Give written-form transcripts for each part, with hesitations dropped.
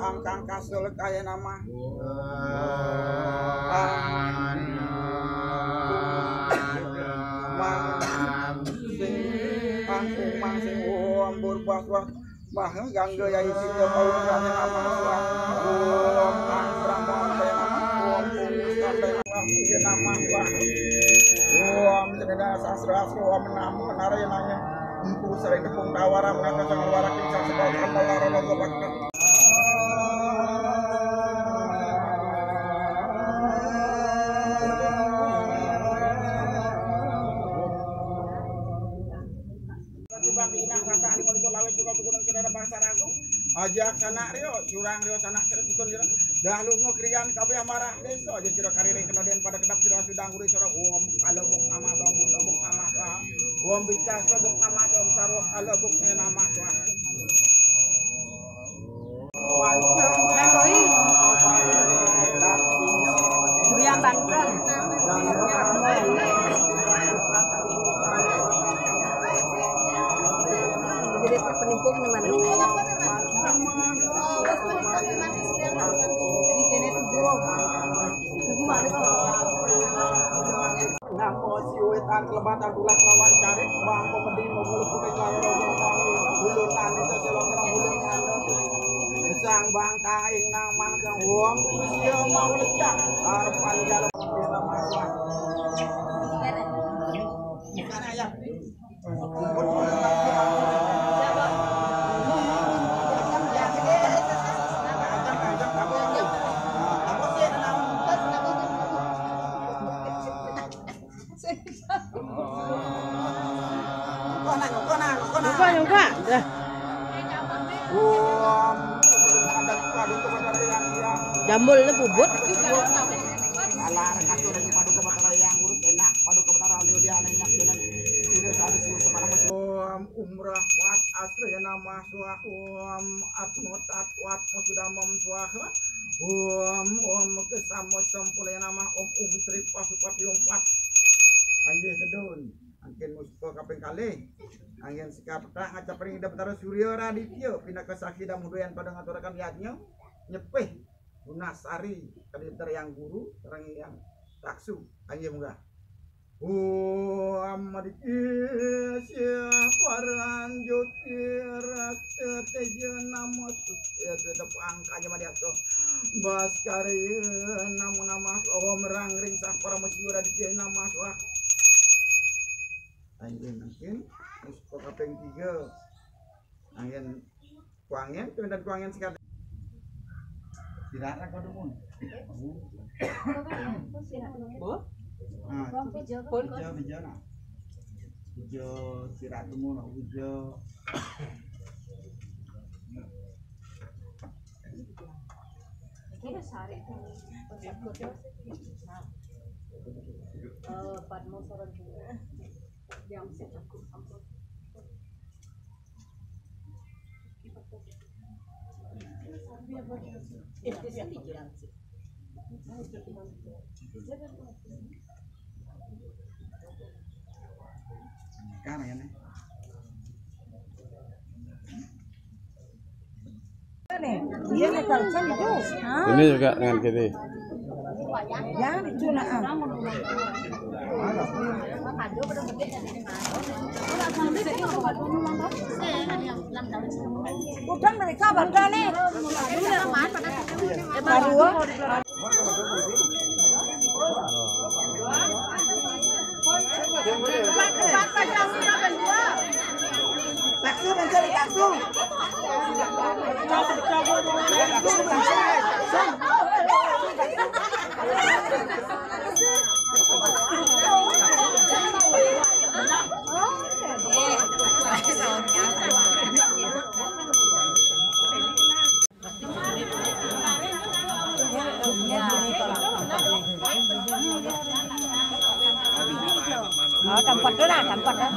Angkang kasul kaya nama angkung mangsing burbaswa maheng gangga ya isi jauh kaya nama angkrang kaya nama kaya nama sededa sasra aswa menam menarayanya empu sering tepung tawara menata sangat warak kisah sebab kambalara logo bakna ajak sanak rio curang rio sanak keretutun jero dahlu ngokrian kabeh amarah desa aja sira karire kenodian pada kedap sira sudang guri sira alobuk nama sobuk sobuk nama sa bicas sobuk nama som sarwa alobuk nama sa Nangoi Surya Banten jadi penimpuk di mana? Di kene tujuh. Tujuh mana kok? Nampo siwetan kelebatan bulan lawan cari bang komedi mulut putih karo bulutan itu selong terang bulun sang bang kaing nama sang wong sia mau lecak harapan jalan kita masak ikan ayam Nyuka. Jambul le bubut. Alar katur lagi padu kebatara yang urut enak padu kebatara leo dia enak dengan tidak ada sih sekarang masih umrah wat asri nama suahum atmutat wat sudah memsuah kesamo sempurna nama Tri pasupat yongpat anjir kedun angin musiko kaping kali angin sikapta ngacap ring daftar Surya Raditya pindah ke Sakida mudoyan pada ngaturakan lihatnya nyepeh Lunasari kaditer yang guru terang yang taksu anjir munggah amadikisya paran jotirak tetejen nama ya tetap angkanya madiato baskari nama merang ring sah para Surya Raditya nama suah angin musko kaping 3 angin kuangen dan kuangen sekat sirara kodumun bu hijau sirat tumun hijau Kira sari padmo soran yang aku sampul ini juga dengan gini Ya, itu nak. Udah mereka bangga nih. Baru. Langsung mencari langsung. Tempat đó là tempat đó.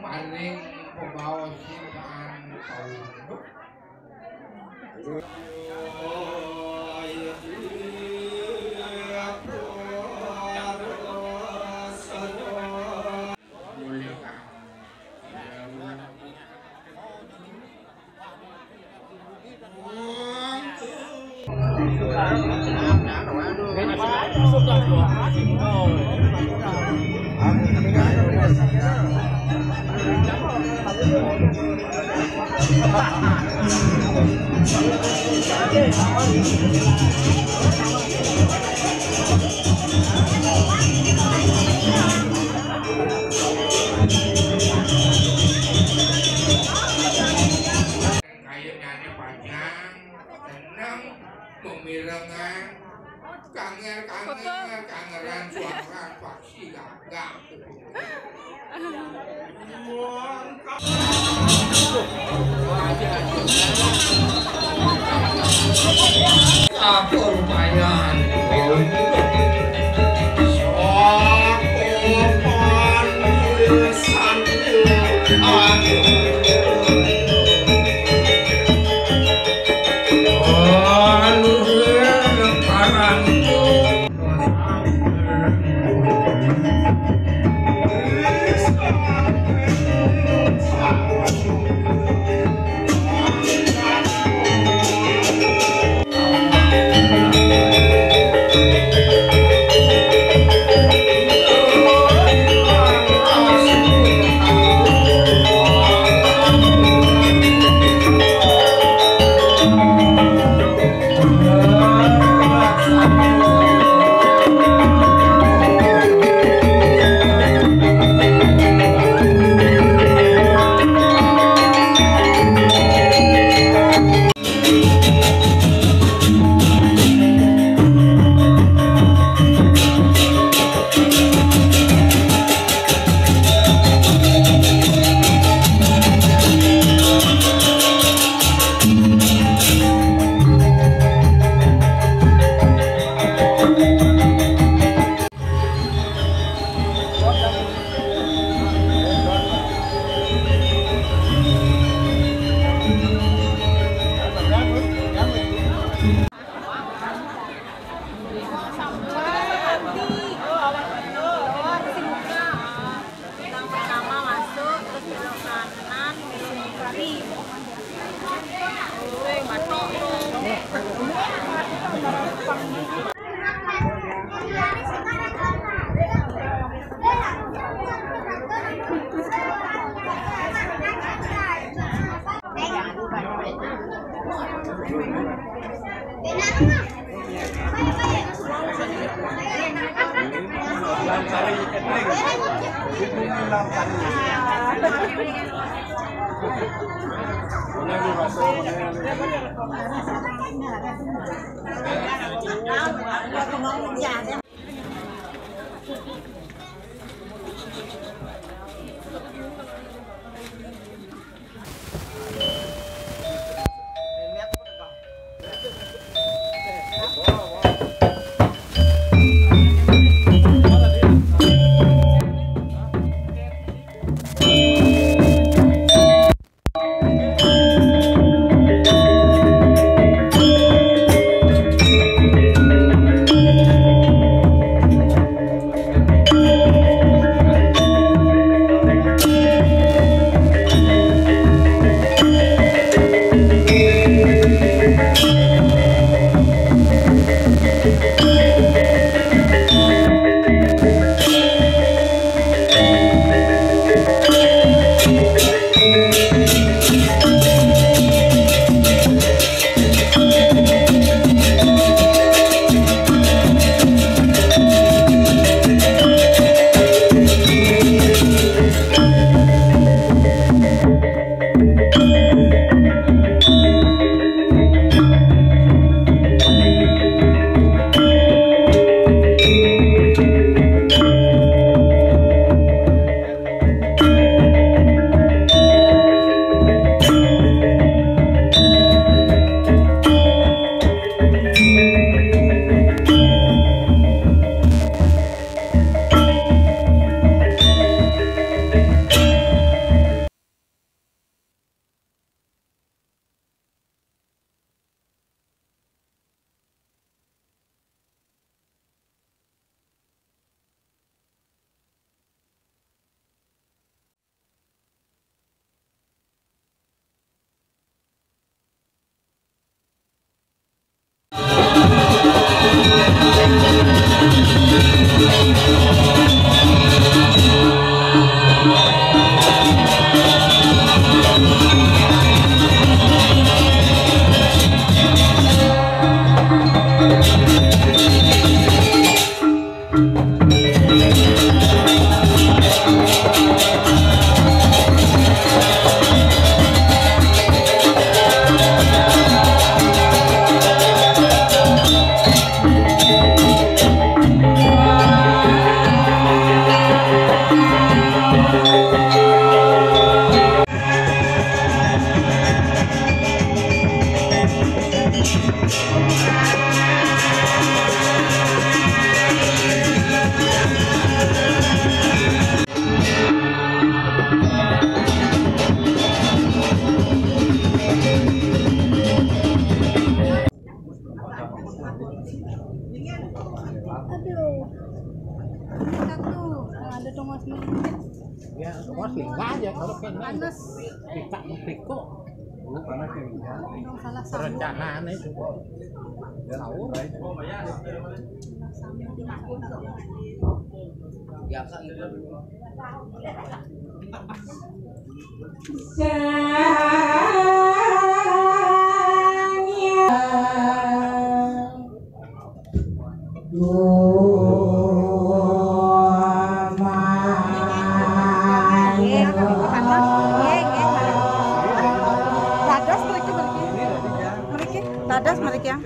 Maring pembawa simpanan tahu. Kayaknya panjang, tenang, memirengan, kangeran suara paksi gagak. Aku lumayan. Ya, cuma singa aja kalau kena kita mempikuk. Panas ya. Perencanaan itu. Tahu. Biasa itu. Dadas mereka.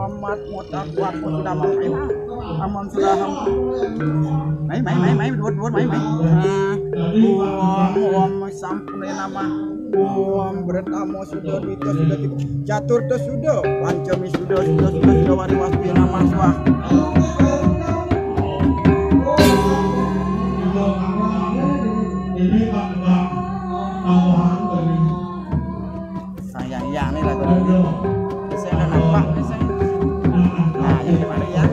amat mutak kuat sudah mampu aman sudah main buat main sampun nama bertamu sudah itu sudah catur tu sudah pancami sudah wari waktu nama suah sayang ya nih lagu ini saya udah nampak nah ini gimana ya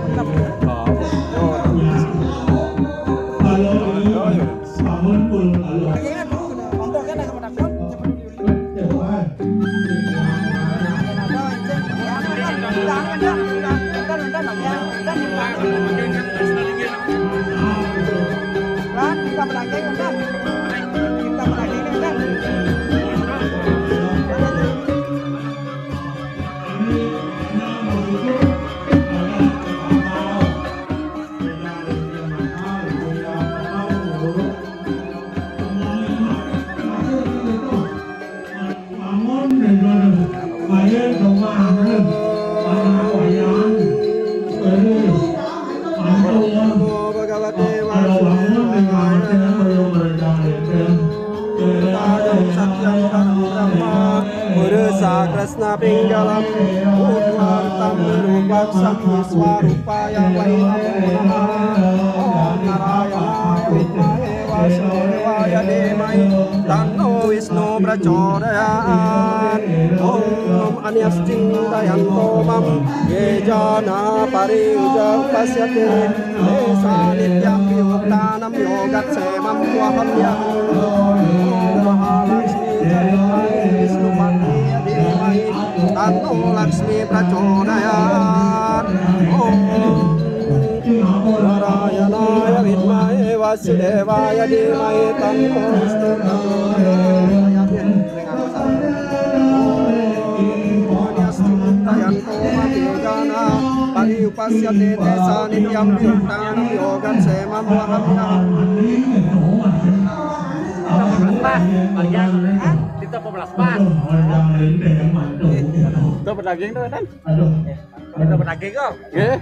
Krishna pinggalam Udvartam Rupak Samhi Swarupaya Vainamona Om Narayana Vidmahe Vasudevaya Dhimai Tanno Vishnu Prachodayat Om Anyas Cintayanto Mam Ye Jana Pariuja Pasyate Desa Nityam Yuktanam Yogat Semam Wahamya Om Mahalakshmi Vishnu Pati Tanno Lakshmi Prachodayat Om Narayanaya Vidmahe Vasudevaya Dhimai Tanno Vishnu Prachodayat Yanto Mati Gana Pari Upasyate Desa Nityam Yuktanam Yogat Semam Wahamya Kita Melaspas. Itu pedaging tuh kan? Itu pedaging kok. Nggih.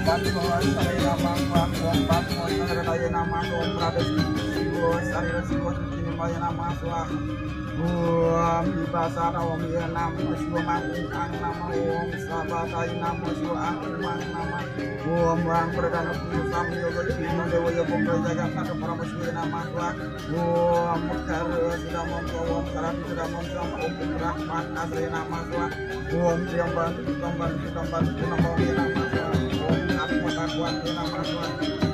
Bantuan saya nama Om Bantuan saya nama Om Tradisional saya siwa kini maya nama Tuhan Om Ibasara Om ya nama siwa mangkung nama Om Sabatai nama siwa angkung nama Om Wang Perdana Punya Sami Yoga Dino Dewa Yoga Jaga Kata para muslim nama Tuhan Om Mecaru Rsi Gana Om Karami sudah membuang Om Rahman Asri nama Tuhan Om Jempong Asu nama Tuhan Om Aku Kuat nama Tuhan